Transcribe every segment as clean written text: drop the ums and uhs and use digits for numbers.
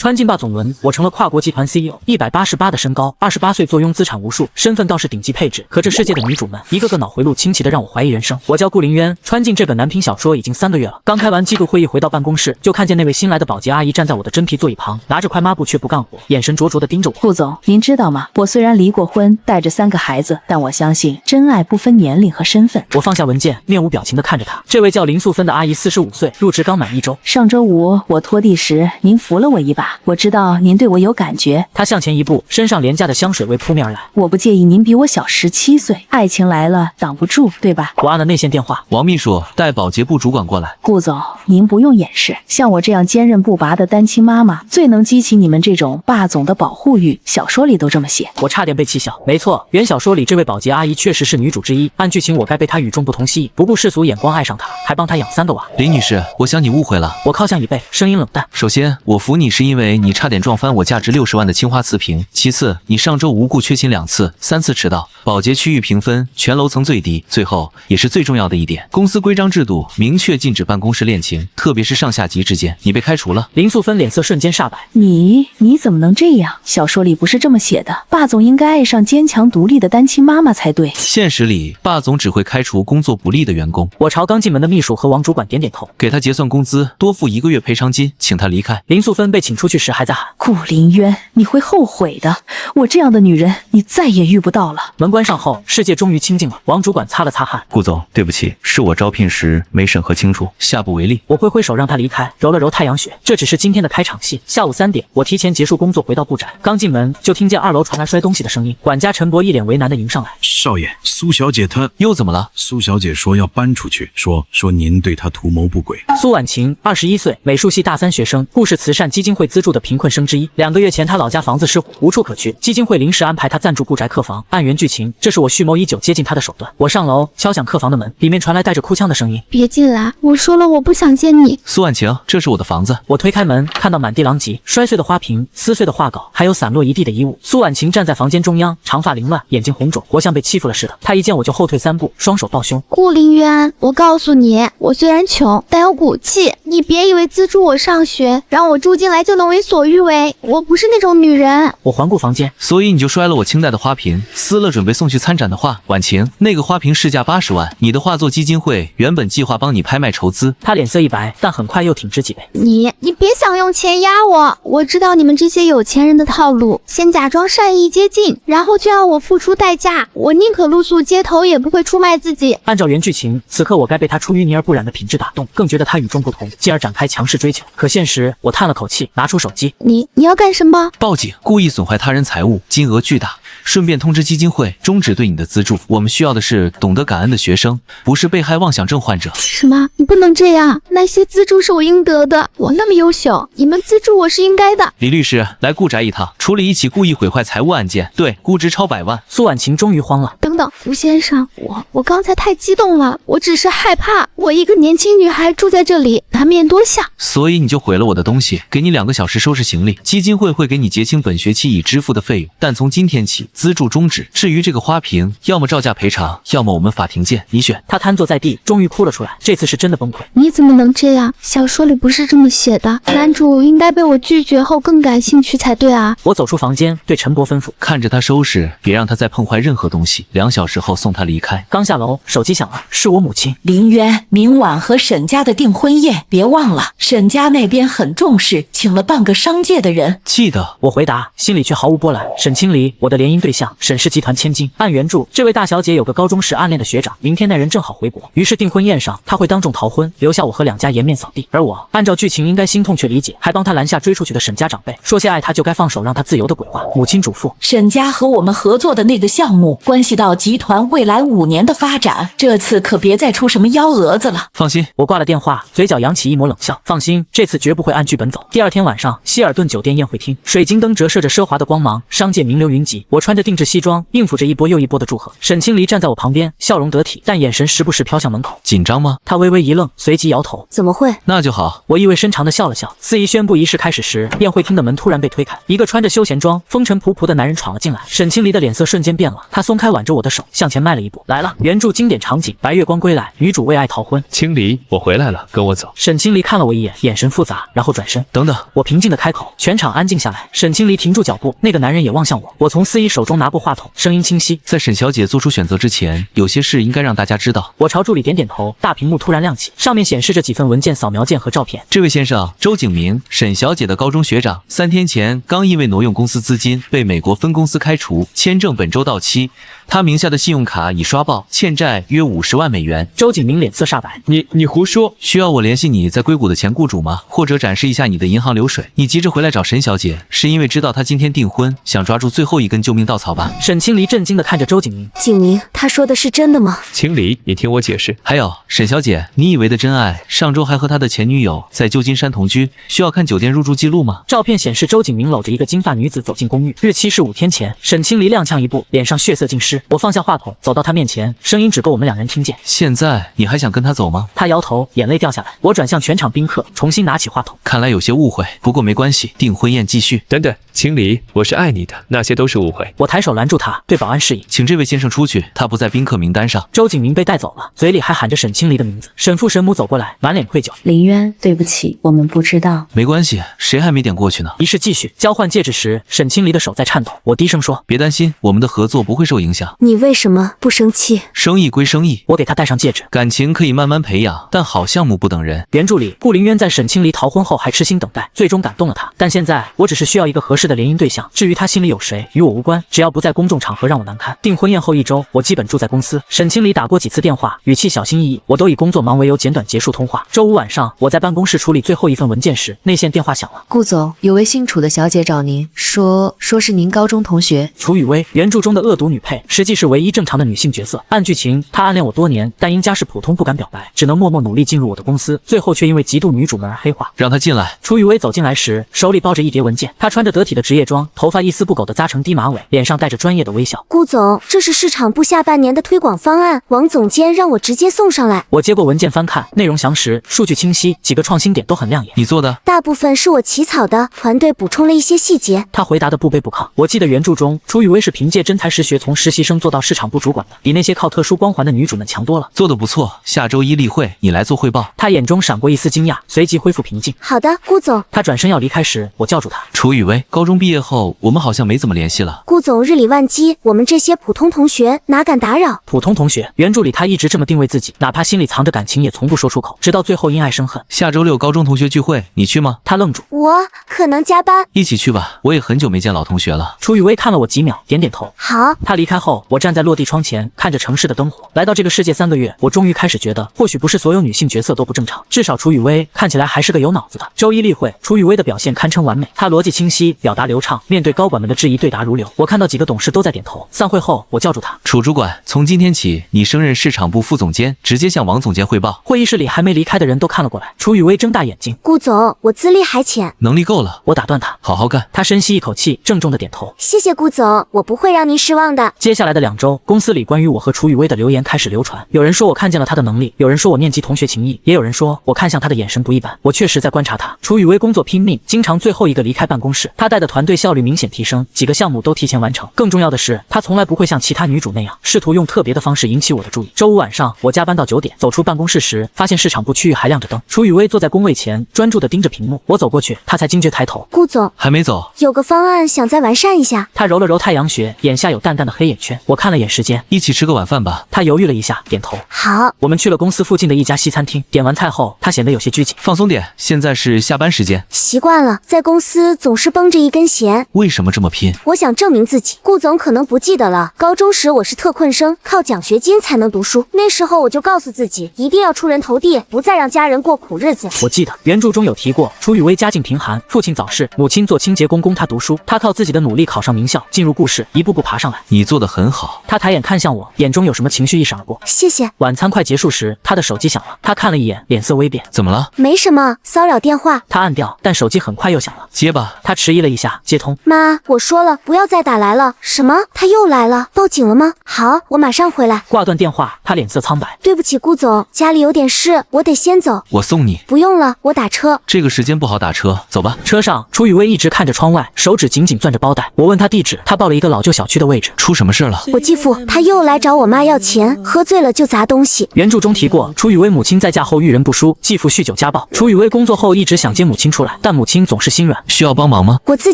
穿进霸总轮，我成了跨国集团 CEO，188的身高，28岁，坐拥资产无数，身份倒是顶级配置。可这世界的女主们，一个个脑回路清奇的让我怀疑人生。我叫顾凌渊，穿进这本男频小说已经3个月了。刚开完季度会议，回到办公室，就看见那位新来的保洁阿姨站在我的真皮座椅旁，拿着块抹布却不干活，眼神灼灼地盯着我。顾总，您知道吗？我虽然离过婚，带着3个孩子，但我相信真爱不分年龄和身份。我放下文件，面无表情地看着她。这位叫林素芬的阿姨45岁，入职刚满1周。上周五我拖地时，您扶了我一把，我知道您对我有感觉。她向前一步，身上廉价的香水味扑面而来。我不介意您比我小17岁，爱情来了挡不住，对吧？我按了内线电话，王秘书，带保洁部主管过来。顾总，您不用掩饰，像我这样坚韧不拔的单亲妈妈，最能激起你们这种霸总的保护欲。小说里都这么写。我差点被气笑。没错，原小说里这位保洁阿姨确实是女主之一，按剧情我该被她与众不同吸引，不顾世俗眼光爱上她，还帮她养3个娃。林女士，我想你误会了。我靠向椅背，声音冷淡。首先，我服你是因为你差点撞翻我价值60万的青花瓷瓶。其次，你上周无故缺勤2次，3次迟到。保洁区域评分全楼层最低。最后，也是最重要的一点，公司规章制度明确禁止办公室恋情，特别是上下级之间。你被开除了。林素芬脸色瞬间煞白。你怎么能这样？小说里不是这么写的，霸总应该爱上坚强独立的单亲妈妈才对。现实里，霸总只会开除工作不力的员工。我朝刚进门的秘书和王主管点点头，给他结算工资，多付1个月赔偿金，请他离开。林素芬被请出去时还在喊：顾凌渊，你会后悔的，我这样的女人你再也遇不到了。门关上后，世界终于清静了。王主管擦了擦汗：顾总，对不起，是我招聘时没审核清楚，下不为例。我挥挥手让他离开，揉了揉太阳穴。这只是今天的开场戏。下午3点，我提前结束工作回到布宅，刚进门就听见2楼传来摔东西的声音。管家陈博一脸为难地迎上来：少爷，苏小姐她又怎么了？苏小姐说要搬出去，说您对她图谋不轨。苏婉晴，21岁，美术系大3学生，故事慈善基金会资助的贫困生之一。2个月前，她老家房子失火，无处可去，基金会临时安排她暂住顾宅客房。按原剧情，这是我蓄谋已久接近她的手段。我上楼敲响客房的门，里面传来带着哭腔的声音：别进来，我说了我不想见你。苏婉晴，这是我的房子。我推开门，看到满地狼藉，摔碎的花瓶，撕碎的画稿，还有散落一地的衣物。苏婉晴站在房间中央，长发凌乱，眼睛红肿，活像被欺负了似的。她一见我就后退3步，双手抱胸：顾凌渊，我告诉你，我虽然穷，但有骨气。你别以为资助我上学，让我住进来就能为所欲为，我不是那种女人。我环顾房间，所以你就摔了我清代的花瓶，撕了准备送去参展的画。婉晴，那个花瓶市价80万，你的画作基金会原本计划帮你拍卖筹资。她脸色一白，但很快又挺直脊背：你别想用钱压我，我知道你们这些有钱人的套路，先假装善意接近，然后就要我付出代价，我宁可露宿街头也不会出卖自己。按照原剧情，此刻我该被她出淤泥而不染的品质打动，更觉得她与众不同，进而展开强势追求。可现实，我叹了口气，拿出手机：你要干什么？报警，故意损坏他人财物，金额巨大。顺便通知基金会终止对你的资助。我们需要的是懂得感恩的学生，不是被害妄想症患者。什么？你不能这样！那些资助是我应得的，我那么优秀，你们资助我是应该的。李律师，来顾宅一趟，处理一起故意毁坏财物案件，对，估值超100万。苏婉晴终于慌了。等等，吴先生，我刚才太激动了，我只是害怕，我一个年轻女孩住在这里，难免多想。所以你就毁了我的东西，给你2个小时收拾行李，基金会会给你结清本学期已支付的费用，但从今天起资助终止。至于这个花瓶，要么照价赔偿，要么我们法庭见，你选。他瘫坐在地，终于哭了出来，这次是真的崩溃。你怎么能这样？小说里不是这么写的，男主应该被我拒绝后更感兴趣才对啊。我走出房间，对陈博吩咐：看着他收拾，别让他再碰坏任何东西，2小时后送他离开。刚下楼，手机响了，是我母亲。凌渊，明晚和沈家的订婚宴，别忘了，沈家那边很重视，请了半个商界的人。记得。我回答，心里却毫无波澜。沈清离，我的联姻对象，沈氏集团千金。按原著，这位大小姐有个高中时暗恋的学长，明天那人正好回国，于是订婚宴上，她会当众逃婚，留下我和2家颜面扫地。而我按照剧情应该心痛却理解，还帮她拦下追出去的沈家长辈，说些爱她就该放手让她自由的鬼话。母亲嘱咐：沈家和我们合作的那个项目，关系到集团未来5年的发展，这次可别再出什么幺蛾子了。放心，我挂了电话，嘴角扬起一抹冷笑。放心，这次绝不会按剧本走。第2天晚上，希尔顿酒店宴会厅，水晶灯折射着奢华的光芒，商界名流云集。我穿穿着定制西装，应付着一波又一波的祝贺。沈清离站在我旁边，笑容得体，但眼神时不时飘向门口。紧张吗？他微微一愣，随即摇头。怎么会？那就好。我意味深长地笑了笑。司仪宣布仪式开始时，宴会厅的门突然被推开，一个穿着休闲装、风尘仆仆的男人闯了进来。沈清离的脸色瞬间变了，他松开挽着我的手，向前迈了一步。来了，原著经典场景：白月光归来，女主为爱逃婚。清离，我回来了，跟我走。沈清离看了我一眼，眼神复杂，然后转身。等等，我平静地开口，全场安静下来。沈清离停住脚步，那个男人也望向我。我从司仪手中拿过话筒，声音清晰。在沈小姐做出选择之前，有些事应该让大家知道。我朝助理点点头，大屏幕突然亮起，上面显示着几份文件扫描件和照片。这位先生，周景明，沈小姐的高中学长，3天前刚因为挪用公司资金被美国分公司开除，签证本周到期，他名下的信用卡已刷爆，欠债约50万美元。周景明脸色煞白，你胡说！需要我联系你在硅谷的前雇主吗？或者展示一下你的银行流水？你急着回来找沈小姐，是因为知道她今天订婚，想抓住最后一根救命稻草吧？沈清离震惊地看着周景明。景明，他说的是真的吗？清离，你听我解释。还有，沈小姐，你以为的真爱，上周还和他的前女友在旧金山同居，需要看酒店入住记录吗？照片显示周景明搂着一个金发女子走进公寓，日期是5天前。沈清离踉跄一步，脸上血色尽失。我放下话筒，走到他面前，声音只够我们2人听见。现在你还想跟他走吗？他摇头，眼泪掉下来。我转向全场宾客，重新拿起话筒。看来有些误会，不过没关系，订婚宴继续。等等，清离，我是爱你的，那些都是误会。我抬手拦住他，对保安示意，请这位先生出去，他不在宾客名单上。周景明被带走了，嘴里还喊着沈清离的名字。沈父沈母走过来，满脸愧疚。林渊，对不起，我们不知道。没关系，谁还没点过去呢？仪式继续，交换戒指时，沈清离的手在颤抖。我低声说：“别担心，我们的合作不会受影响。你为什么不生气？生意归生意，我给他戴上戒指。感情可以慢慢培养，但好项目不等人。原著里，顾凌渊在沈清离逃婚后还痴心等待，最终感动了他。但现在，我只是需要一个合适的联姻对象，至于他心里有谁，与我无关，只要不在公众场合让我难堪。订婚宴后1周，我基本住在公司。沈清离打过几次电话，语气小心翼翼，我都以工作忙为由简短结束通话。周5晚上，我在办公室处理最后一份文件时，内线电话响了。顾总，有位姓楚的小姐找您，说是您高中同学。楚雨薇，原著中的恶毒女配，实际是唯一正常的女性角色。按剧情，她暗恋我多年，但因家世普通不敢表白，只能默默努力进入我的公司，最后却因为嫉妒女主们而黑化。让她进来。楚雨薇走进来时，手里抱着一叠文件，她穿着得体的职业装，头发一丝不苟地扎成低马尾，脸上带着专业的微笑。顾总，这是市场部下半年的推广方案，王总监让我直接送上来。我接过文件翻看，内容详实，数据清晰，几个创新点都很亮眼。你做的？大部分是我起草的，团队补充了一些细节。他回答的不卑不亢。我记得原著中，楚雨薇是凭借真才实学从实习生做到市场部主管的，比那些靠特殊光环的女主们强多了。做得不错，下周1例会你来做汇报。他眼中闪过一丝惊讶，随即恢复平静。好的，顾总。他转身要离开时，我叫住他。楚雨薇，高中毕业后，我们好像没怎么联系了。顾总日理万机，我们这些普通同学哪敢打扰？普通同学，原著里他一直这么定位自己，哪怕心里藏着感情，也从不说出口，直到最后因爱生恨。下周6高中同学聚会，你去吗？他愣住。我可能加班。一起去吧，我也很久没见老同学了。楚雨薇看了我几秒，点点头。好。他离开后，我站在落地窗前，看着城市的灯火。来到这个世界3个月，我终于开始觉得，或许不是所有女性角色都不正常，至少楚雨薇看起来还是个有脑子的。周1例会，楚雨薇的表现堪称完美，她逻辑清晰，表达流畅，面对高管们的质疑对答如流。我看到几个董事都在点头。散会后，我叫住他：楚主管，从今天起，你升任市场部副总监，直接向王总监汇报。会议室里还没离开的人都看了过来。楚雨薇睁大眼睛：顾总，我资历还浅，能力够了。我打断他：好好干。他深吸一口气，郑重地点头：谢谢顾总，我不会让您失望的。接下来的2周，公司里关于我和楚雨薇的流言开始流传，有人说我看见了她的能力，有人说我念及同学情谊，也有人说我看向她的眼神不一般。我确实在观察她。楚雨薇工作拼命，经常最后一个离开办公室，她带的团队效率明显提升，几个项目都提前完成。更重要的是，她从来不会像其他女主那样，试图用特别的方式引起我的注意。周5晚上，我加班到9点，走出办公室时，发现市场部区域还亮着灯。楚雨薇坐在工位前，专注地盯着屏幕。我走过去，她才惊觉抬头：顾总，还没走？有个方案想再完善一下。她揉了揉太阳穴，眼下有淡淡的黑眼圈。我看了眼时间，一起吃个晚饭吧。她犹豫了一下，点头。好。我们去了公司附近的一家西餐厅，点完菜后，她显得有些拘谨。放松点，现在是下班时间。习惯了，在公司总是绷着一根弦。为什么这么拼？我想证明自己。顾总可能不记得了，高中时我是特困生，靠奖学金才能读书。那时候我就告诉自己，一定要出人头地，不再让家人过苦日子。我记得原著中有提过，楚雨薇家境贫寒，父亲早逝，母亲做清洁工供她读书，她靠自己的努力考上名校，进入故事，一步步爬上来。你做得很好。她抬眼看向我，眼中有什么情绪一闪而过。谢谢。晚餐快结束时，她的手机响了，她看了一眼，脸色微变。怎么了？没什么，骚扰电话。她按掉，但手机很快又响了。接吧。他迟疑了一下，接通。妈，我说了不要再打来了。什么？他又来了？报警了吗？好，我马上回来。挂断电话，他脸色苍白。对不起，顾总，家里有点事，我得先走。我送你。不用了，我打车。这个时间不好打车，走吧。车上，楚雨薇一直看着窗外，手指紧紧攥着包带。我问他地址，他报了一个老旧小区的位置。出什么事了？我继父他又来找我妈要钱，喝醉了就砸东西。原著中提过，楚雨薇母亲在嫁后遇人不淑，继父酗酒家暴。楚雨薇工作后一直想接母亲出来，但母亲总是心软。需要帮忙吗？我自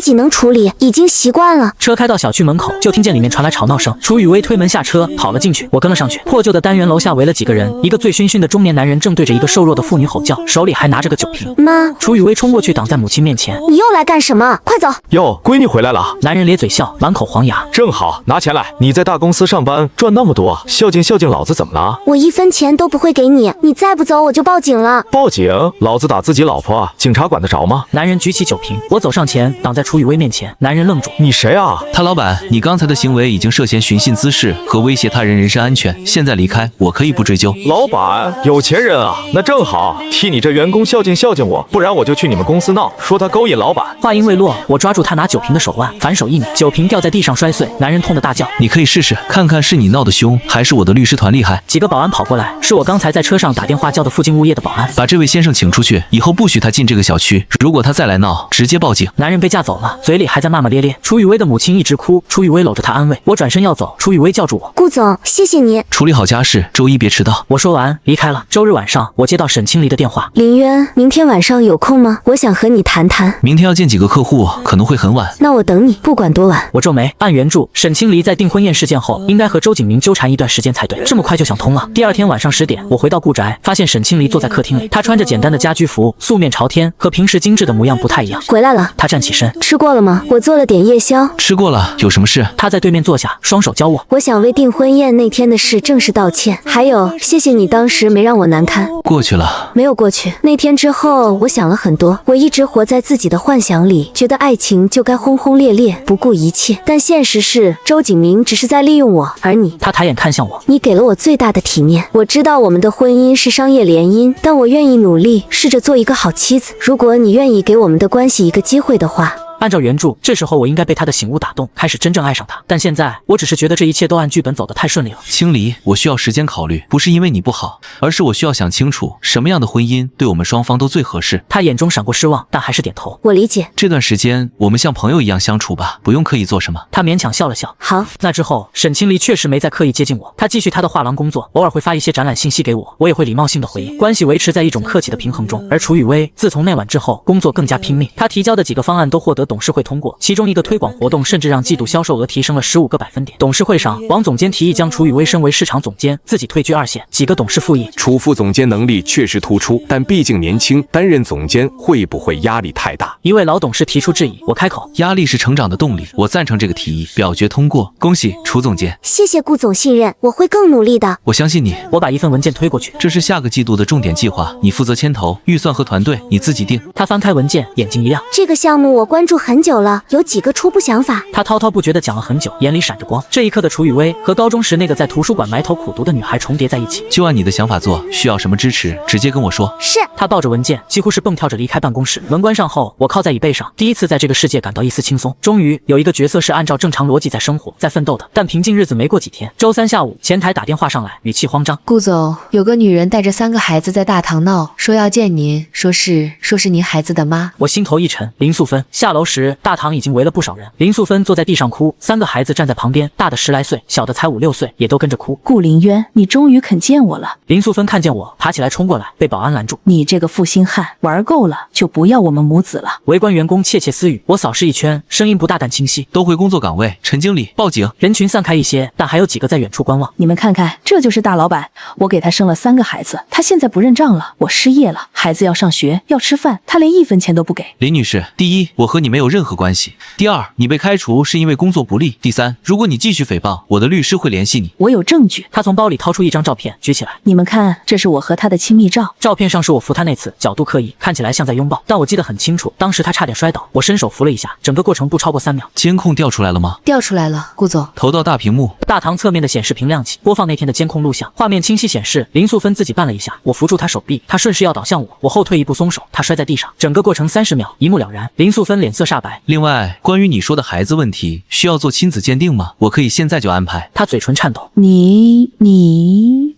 己能处理，已经习惯了。车开到小区门口，就听见里面传来吵闹声。楚雨薇推门下车，跑了进去，我跟了上去。破旧的单元楼下围了几个人，一个醉醺醺的中年男人正对着一个瘦弱的妇女吼叫，手里还拿着个酒瓶。妈！楚雨薇冲过去挡在母亲面前。你又来干什么？快走！哟，闺女回来了。男人咧嘴笑，满口黄牙。正好，拿钱来。你在大公司上班赚那么多，孝敬孝敬老子怎么了？我1分钱都不会给你，你再不走我就报警了。报警？老子打自己老婆，警察管得着吗？男人举起酒瓶，我走上前挡在楚雨薇面前。男人愣住，你谁啊？他老板，你刚才的行为已经涉嫌寻衅滋事和威胁他人人身安全，现在离开我可以不追究。老板，有钱人啊，那正好，替你这员工孝敬孝敬我，不然我就去你们公司闹，说他勾引老板。话音未落，我抓住他拿酒瓶的手腕，反手一拧，酒瓶掉在地上摔碎，男人痛得大叫。你可以试试，看看是你闹得凶，还是我的律师团厉害。几个保安跑过来，是我刚才在车上打电话叫的附近物业的保安。把这位先生请出去，以后不许他进这个小区，如果他再来闹，直接报警。男人被架走了，嘴里还在骂骂咧咧。楚雨薇的母亲一直哭，楚雨薇搂着他安慰。我转身要走，楚雨薇叫住我。顾总，谢谢你。处理好家事，周一别迟到。我说完离开了。周日晚上，我接到沈清离的电话。林渊，明天晚上有空吗？我想和你谈谈。明天要见几个客户，可能会很晚。那我等你，不管多晚。我皱眉，按原著，沈清离在订婚宴事件后，应该和周景明纠缠一段时间才对，这么快就想通了。第二天晚上10点，我回到顾宅，发现沈清离坐在客厅里，他穿着简单的家居服，素面朝天，和平时精致的模样不太一样。回来了。他站起身，吃过了吗？我做了点夜宵。吃过了，有什么事？他在对面坐下，双手交握。我想为订婚宴那天的事正式道歉，还有谢谢你当时没让我难堪。过去了。没有过去。那天之后，我想了很多。我一直活在自己的幻想里，觉得爱情就该轰轰烈烈，不顾一切。但现实是，周景明只是在利用我，而你……他抬眼看向我，你给了我最大的体面。我知道我们的婚姻是商业联姻，但我愿意努力，试着做一个好妻子。如果你愿意给我们的关系一个机会的话。按照原著，这时候我应该被他的醒悟打动，开始真正爱上他。但现在，我只是觉得这一切都按剧本走得太顺利了。清离，我需要时间考虑，不是因为你不好，而是我需要想清楚什么样的婚姻对我们双方都最合适。他眼中闪过失望，但还是点头。我理解。这段时间我们像朋友一样相处吧，不用刻意做什么。他勉强笑了笑。好。那之后，沈清离确实没再刻意接近我，他继续他的画廊工作，偶尔会发一些展览信息给我，我也会礼貌性的回应，关系维持在一种客气的平衡中。而楚雨薇自从那晚之后，工作更加拼命，他提交的几个方案都获得董事会通过。其中一个推广活动甚至让季度销售额提升了15个百分点。董事会上，王总监提议将楚雨薇升为市场总监，自己退居2线。几个董事附议，楚副总监能力确实突出，但毕竟年轻，担任总监会不会压力太大？一位老董事提出质疑，我开口，压力是成长的动力，我赞成这个提议，表决通过，恭喜楚总监。谢谢顾总信任，我会更努力的。我相信你。我把一份文件推过去，这是下个季度的重点计划，你负责牵头，预算和团队你自己定。他翻开文件，眼睛一亮，这个项目我关注很久了，有几个初步想法。他滔滔不绝地讲了很久，眼里闪着光。这一刻的楚雨薇和高中时那个在图书馆埋头苦读的女孩重叠在一起。就按你的想法做，需要什么支持直接跟我说。是。他抱着文件，几乎是蹦跳着离开办公室。门关上后，我靠在椅背上，第一次在这个世界感到一丝轻松。终于有一个角色是按照正常逻辑在生活、在奋斗的。但平静日子没过几天，周3下午，前台打电话上来，语气慌张。顾总，有个女人带着3个孩子在大堂闹，说要见您，说是您孩子的妈。我心头一沉。林素芬下楼时，大堂已经围了不少人。林素芬坐在地上哭，3个孩子站在旁边，大的10来岁，小的才5、6岁，也都跟着哭。顾林渊，你终于肯见我了。林素芬看见我，爬起来冲过来，被保安拦住。你这个负心汉，玩够了就不要我们母子了。围观员工窃窃私语，我扫视一圈，声音不大但清晰。都回工作岗位，陈经理，报警。人群散开一些，但还有几个在远处观望。你们看看，这就是大老板，我给他生了3个孩子，他现在不认账了，我失业了，孩子要上学要吃饭，他连1分钱都不给。林女士，第一，我和你没有任何关系；第二，你被开除是因为工作不力；第三，如果你继续诽谤，我的律师会联系你。我有证据。他从包里掏出一张照片，举起来。你们看，这是我和他的亲密照。照片上是我扶他那次，角度刻意，看起来像在拥抱，但我记得很清楚，当时他差点摔倒，我伸手扶了一下，整个过程不超过3秒。监控调出来了吗？调出来了，顾总。投到大屏幕。大堂侧面的显示屏亮起，播放那天的监控录像，画面清晰显示林素芬自己绊了一下，我扶住她手臂，她顺势要倒向我，我后退一步松手，她摔在地上，整个过程30秒，一目了然。林素芬脸色煞白。另外，关于你说的孩子问题，需要做亲子鉴定吗？我可以现在就安排。他嘴唇颤抖。你……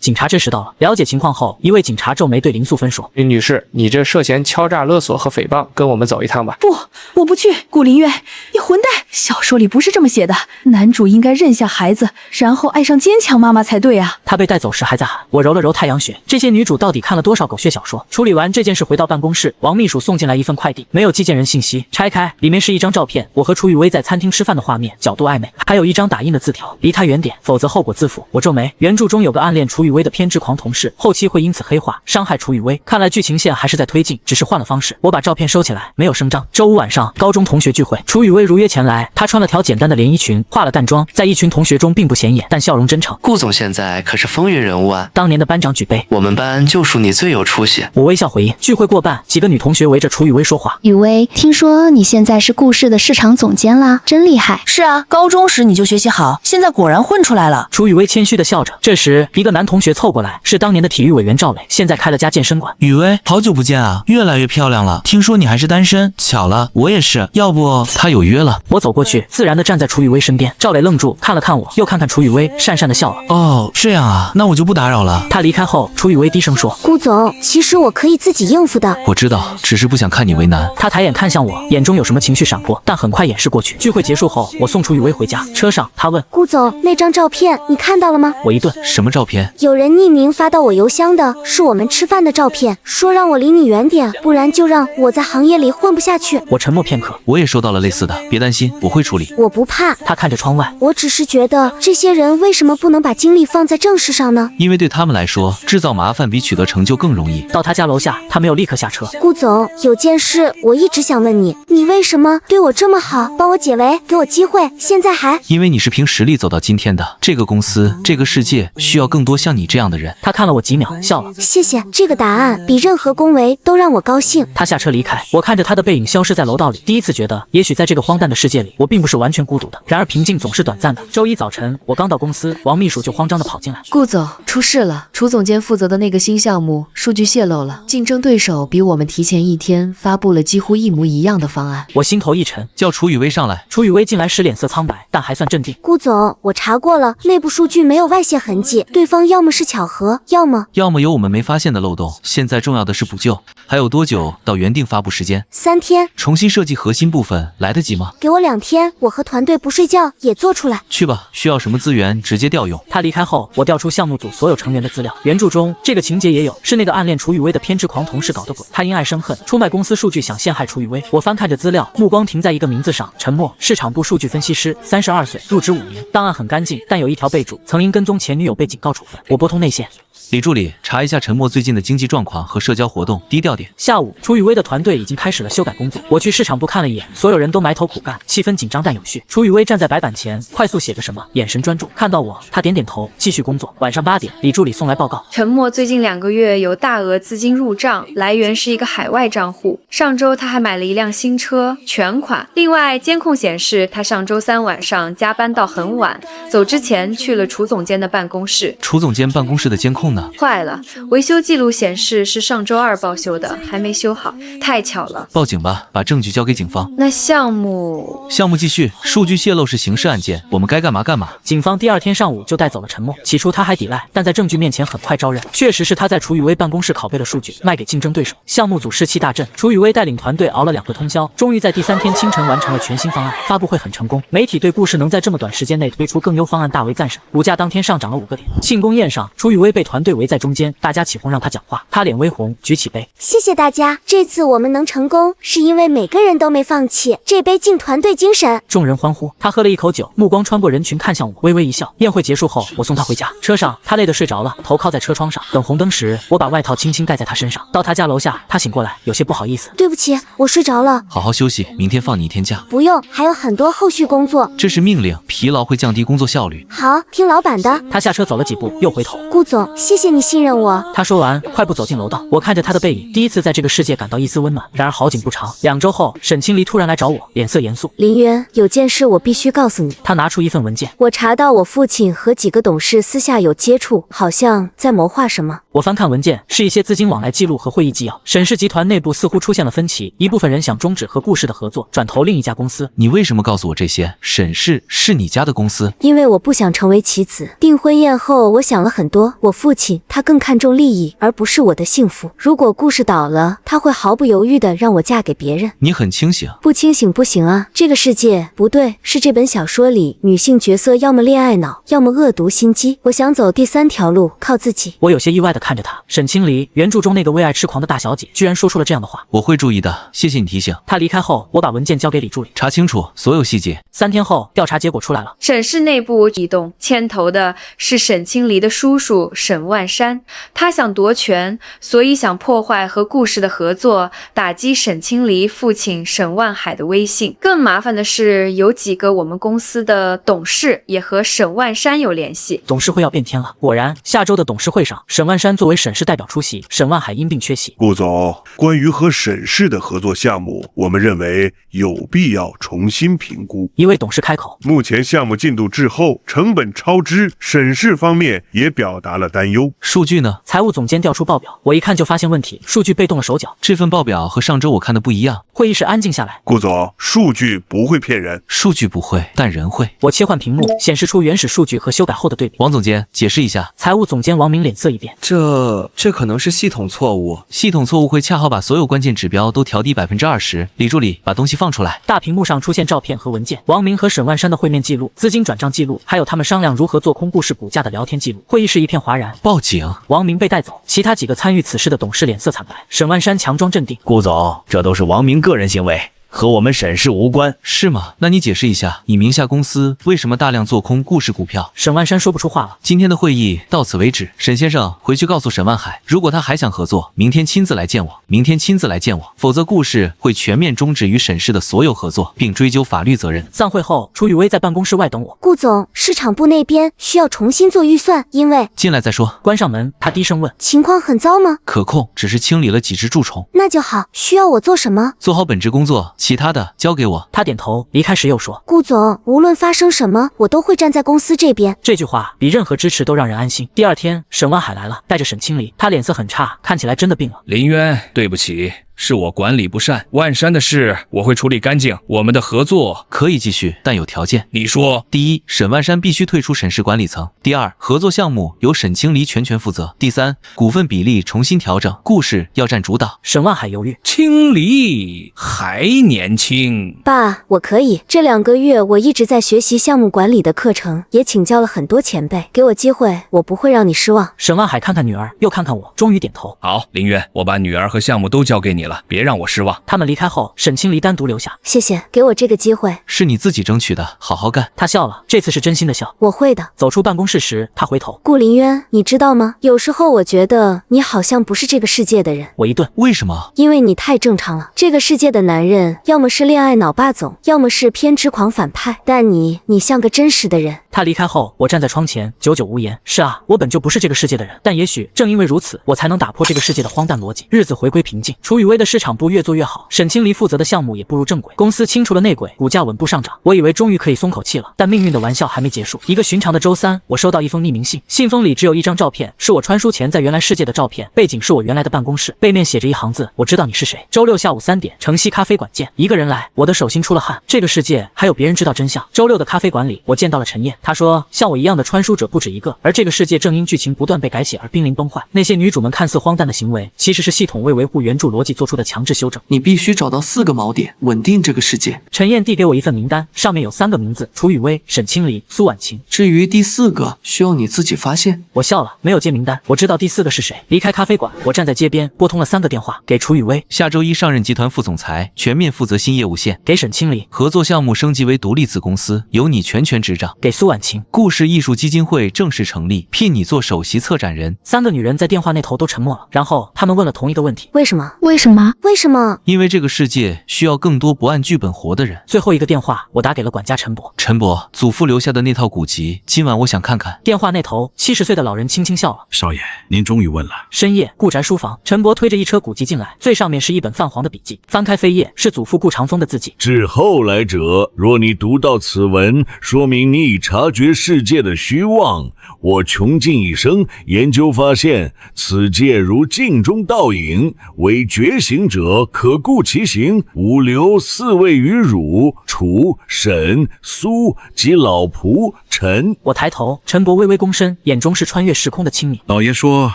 警察这时到了，了解情况后，一位警察皱眉对林素芬说：“林女士，你这涉嫌敲诈勒索和诽谤，跟我们走一趟吧。”不，我不去。顾林渊，你混蛋！小说里不是这么写的，男主应该认下孩子，然后爱上坚强妈妈才对啊。他被带走时还在喊。我揉了揉太阳穴，这些女主到底看了多少狗血小说？处理完这件事，回到办公室，王秘书送进来一份快递，没有寄件人信息。拆开，里面是一张照片，我和楚雨薇在餐厅吃饭的画面，角度暧昧，还有一张打印的字条：离他远点，否则后果自负。我皱眉，原著中有个暗恋楚雨薇的偏执狂同事，后期会因此黑化，伤害楚雨薇。看来剧情线还是在推进，只是换了方式。我把照片收起来，没有声张。周五晚上，高中同学聚会，楚雨薇如约前来，她穿了条简单的连衣裙，化了淡妆，在一群同学中并不显眼，但笑容真诚。顾总现在可是风云人物啊！当年的班长举杯，我们班就属你最有出息。我微笑回应。聚会过半，几个女同学围着楚雨薇说话。雨薇，听说你现在是顾氏的市场总监啦，真厉害。是啊，高中时你就学习好，现在果然混出来了。楚雨薇谦虚地笑着。这时，一个男同学凑过来，是当年的体育委员赵磊，现在开了家健身馆。雨薇，好久不见啊，越来越漂亮了。听说你还是单身，巧了，我也是。要不他有约了？我走过去，自然地站在楚雨薇身边。赵磊愣住，看了看我，又看看楚雨薇，讪讪地笑了。哦，这样啊，那我就不打扰了。他离开后，楚雨薇低声说：“顾总，其实我可以自己应付的。”我知道，只是不想看你为难。他抬眼看向我，眼中有什么情绪闪过，但很快掩饰过去。聚会结束后，我送楚雨薇回家。车上，他问顾总：“那张照片你看到了吗？”我一顿：“什么照片？”有人匿名发到我邮箱的，是我们吃饭的照片，说让我离你远点，不然就让我在行业里混不下去。我沉默片刻，我也收到了类似的，别担心，我会处理。我不怕。他看着窗外，我只是觉得这些人为什么不能把精力放在正事上呢？因为对他们来说，制造麻烦比取得成就更容易。到他家楼下，他没有立刻下车。顾总，有件事我一直想问你，你为什么对我这么好，帮我解围，给我机会，现在还……因为你是凭实力走到今天的。这个公司，这个世界需要更多像你这样的人。他看了我几秒，笑了。谢谢，这个答案比任何恭维都让我高兴。他下车离开，我看着他的背影消失在楼道里，第一次觉得，也许在这个荒诞的世界里，我并不是完全孤独的。然而平静总是短暂的。周一早晨，我刚到公司，王秘书就慌张地跑进来。顾总，出事了，楚总监负责的那个新项目数据泄露了，竞争对手比我们提前一天发布了几乎一模一样的方案。我心头一沉，叫楚雨薇上来。楚雨薇进来时脸色苍白，但还算镇定。顾总，我查过了，内部数据没有外泄痕迹，对方要么是巧合，要么有我们没发现的漏洞。现在重要的是补救。还有多久到原定发布时间？3天。重新设计核心部分来得及吗？给我2天，我和团队不睡觉也做出来。去吧，需要什么资源直接调用。他离开后，我调出项目组所有成员的资料。原著中这个情节也有，是那个暗恋楚雨薇的偏执狂同事搞的鬼。他因爱生恨，出卖公司数据，想陷害楚雨薇。我翻看着资料，目光停在一个名字上：陈默，市场部数据分析师，32岁，入职5年。档案很干净，但有一条备注：曾因跟踪前女友被警告处分。我拨通内线。李助理，查一下陈默最近的经济状况和社交活动，低调点。下午，楚雨薇的团队已经开始了修改工作。我去市场部看了一眼，所有人都埋头苦干，气氛紧张但有序。楚雨薇站在白板前，快速写着什么，眼神专注。看到我，她点点头，继续工作。晚上8点，李助理送来报告：陈默最近2个月有大额资金入账，来源是一个海外账户。上周他还买了一辆新车，全款。另外，监控显示他上周3晚上加班到很晚，走之前去了楚总监的办公室。楚总监办公室的监控呢？坏了，维修记录显示是上周2报修的，还没修好，太巧了。报警吧，把证据交给警方。那项目继续，数据泄露是刑事案件，我们该干嘛干嘛。警方第2天上午就带走了陈默。起初他还抵赖，但在证据面前很快招认，确实是他在楚雨薇办公室拷贝了数据，卖给竞争对手。项目组士气大振，楚雨薇带领团队熬了2个通宵，终于在第3天清晨完成了全新方案。发布会很成功，媒体对顾氏能在这么短时间内推出更优方案大为赞赏，股价当天上涨了5个点。庆功宴上，楚雨薇被团队围在中间，大家起哄让他讲话，他脸微红，举起杯：“谢谢大家，这次我们能成功，是因为每个人都没放弃，这杯敬团队精神。”众人欢呼。他喝了一口酒，目光穿过人群看向我，微微一笑。宴会结束后，我送他回家。车上，他累得睡着了，头靠在车窗上。等红灯时，我把外套轻轻盖在他身上。到他家楼下，他醒过来，有些不好意思：“对不起，我睡着了。”好好休息，明天放你1天假。不用，还有很多后续工作。这是命令，疲劳会降低工作效率。好，听老板的。他下车走了几步，又回头：“顾总，谢谢你信任我。他说完，快步走进楼道。我看着他的背影，第一次在这个世界感到一丝温暖。然而好景不长，2周后，沈清离突然来找我，脸色严肃。林渊，有件事我必须告诉你。他拿出一份文件，我查到我父亲和几个董事私下有接触，好像在谋划什么。我翻看文件，是一些资金往来记录和会议纪要。沈氏集团内部似乎出现了分歧，一部分人想终止和顾氏的合作，转投另一家公司。你为什么告诉我这些？沈氏是你家的公司？因为我不想成为棋子。订婚宴后，我想了很多。我父亲他更看重利益，而不是我的幸福。如果顾氏倒了，他会毫不犹豫地让我嫁给别人。你很清醒。不清醒不行啊！这个世界不对，是这本小说里女性角色要么恋爱脑，要么恶毒心机。我想走第3条路，靠自己。我有些意外地看着他。沈清离，原著中那个为爱痴狂的大小姐，居然说出了这样的话。我会注意的，谢谢你提醒。他离开后，我把文件交给李助理，查清楚所有细节。3天后，调查结果出来了。沈氏内部异动，牵头的是沈清离的叔叔沈万山，他想夺权，所以想破坏和顾氏的合作，打击沈清离父亲沈万海的威信。更麻烦的是，有几个我们公司的董事也和沈万山有联系。董事会要变天了。果然，下周的董事会上，沈万山作为沈氏代表出席，沈万海因病缺席。顾总，关于和沈氏的合作项目，我们认为有必要重新评估。一位董事开口，目前项目进度滞后，成本超支，沈氏方面也表达了担忧。数据呢？财务总监调出报表，我一看就发现问题，数据被动了手脚。这份报表和上周我看的不一样。会议室安静下来。顾总，数据不会骗人。数据不会，但人会。我切换屏幕，显示出原始数据和修改后的对比。王总监，解释一下。财务总监王明脸色一变。这可能是系统错误。系统错误会恰好把所有关键指标都调低20%。李助理，把东西放出来。大屏幕上出现照片和文件，王明和沈万山的会面记录、资金转账记录，还有他们商量如何做空顾氏股价的聊天记录。会议室一片哗然。报警！王明被带走，其他几个参与此事的董事脸色惨白。沈万山强装镇定。顾总，这都是王明个人行为，和我们沈氏无关。是吗？那你解释一下，你名下公司为什么大量做空顾氏股票？沈万山说不出话了。今天的会议到此为止。沈先生，回去告诉沈万海，如果他还想合作，明天亲自来见我，否则顾氏会全面终止与沈氏的所有合作，并追究法律责任。散会后，楚雨薇在办公室外等我。顾总，市场部那边需要重新做预算，因为……进来再说。关上门，他低声问：情况很糟吗？可控，只是清理了几只蛀虫。那就好。需要我做什么？做好本职工作，其他的交给我。他点头，离开时又说：顾总，无论发生什么，我都会站在公司这边。这句话比任何支持都让人安心。第2天，沈万海来了，带着沈清离，他脸色很差，看起来真的病了。林渊，对不起，是我管理不善，万山的事我会处理干净。我们的合作可以继续，但有条件。你说，第一，沈万山必须退出沈氏管理层；第二，合作项目由沈清离全权负责；第三，股份比例重新调整，顾氏要占主导。沈万海犹豫，清离还年轻。爸，我可以。这2个月我一直在学习项目管理的课程，也请教了很多前辈。给我机会，我不会让你失望。沈万海看看女儿，又看看我，终于点头。好，林渊，我把女儿和项目都交给你了，别让我失望。他们离开后，沈清离单独留下。谢谢，给我这个机会。是你自己争取的，好好干。他笑了，这次是真心的笑。我会的。走出办公室时，他回头。顾林渊，你知道吗？有时候我觉得你好像不是这个世界的人。我一顿。为什么？因为你太正常了。这个世界的男人，要么是恋爱脑霸总，要么是偏执狂反派。但你像个真实的人。他离开后，我站在窗前，久久无言。是啊，我本就不是这个世界的人，但也许正因为如此，我才能打破这个世界的荒诞逻辑。日子回归平静，楚雨薇的市场部越做越好，沈清离负责的项目也步入正轨，公司清除了内鬼，股价稳步上涨。我以为终于可以松口气了，但命运的玩笑还没结束。一个寻常的周三，我收到一封匿名信，信封里只有一张照片，是我穿书前在原来世界的照片，背景是我原来的办公室，背面写着一行字：我知道你是谁。周6下午3点，城西咖啡馆见。一个人来，我的手心出了汗。这个世界还有别人知道真相。周6的咖啡馆里，我见到了陈燕，她说像我一样的穿书者不止一个，而这个世界正因剧情不断被改写而濒临崩坏。那些女主们看似荒诞的行为，其实是系统为维护原著逻辑做出的强制修正。你必须找到4个锚点，稳定这个世界。陈燕递给我一份名单，上面有3个名字：楚雨薇、沈清离、苏婉晴。至于第4个，需要你自己发现。我笑了，没有接名单，我知道第4个是谁。离开咖啡馆，我站在街边，拨通了3个电话，给楚雨薇，下周1上任集团副总裁，全面负责新业务线；给沈清离，合作项目升级为独立子公司，由你全权执掌；给苏婉晴。故事艺术基金会正式成立，聘你做首席策展人。3个女人在电话那头都沉默了，然后她们问了同一个问题：为什么？为什么？为什么？因为这个世界需要更多不按剧本活的人。最后一个电话，我打给了管家陈伯。陈伯，祖父留下的那套古籍，今晚我想看看。电话那头，70岁的老人轻轻笑了。少爷，您终于问了。深夜，顾宅书房，陈伯推着一车古籍进来，最上面是一本泛黄的笔记，翻开扉页是祖父顾长风的字迹。至后来者，若你读到此文，说明你已察觉世界的虚妄。我穷尽一生研究发现，此界如镜中倒影，为觉醒者可顾其行，吾留4位于汝、楚、沈、苏及老仆陈。我抬头，陈伯微微躬身，眼中是穿越时空的清明。老爷说，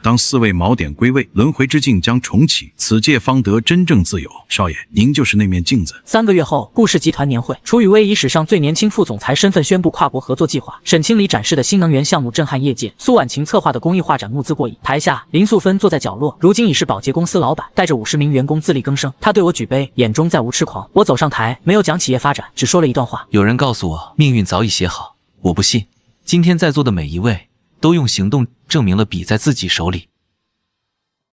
当4位锚点归位，轮回之镜将重启，此界方得真正自由。少爷，您就是那面镜子。3个月后，顾氏集团年会，楚雨薇以史上最年轻副总裁身份宣布跨国合作计划。沈清礼展示的新能源项目震撼业界，苏婉晴策划的公益画展募资过亿。台下，林素芬坐在角落，如今已是保洁公司老板，带着50名员工自力更生。她对我举杯，眼中再无痴狂。我走上台，没有讲企业发展，只说了一段话：有人告诉我，命运早已写好，我不信。今天在座的每一位，都用行动证明了笔在自己手里。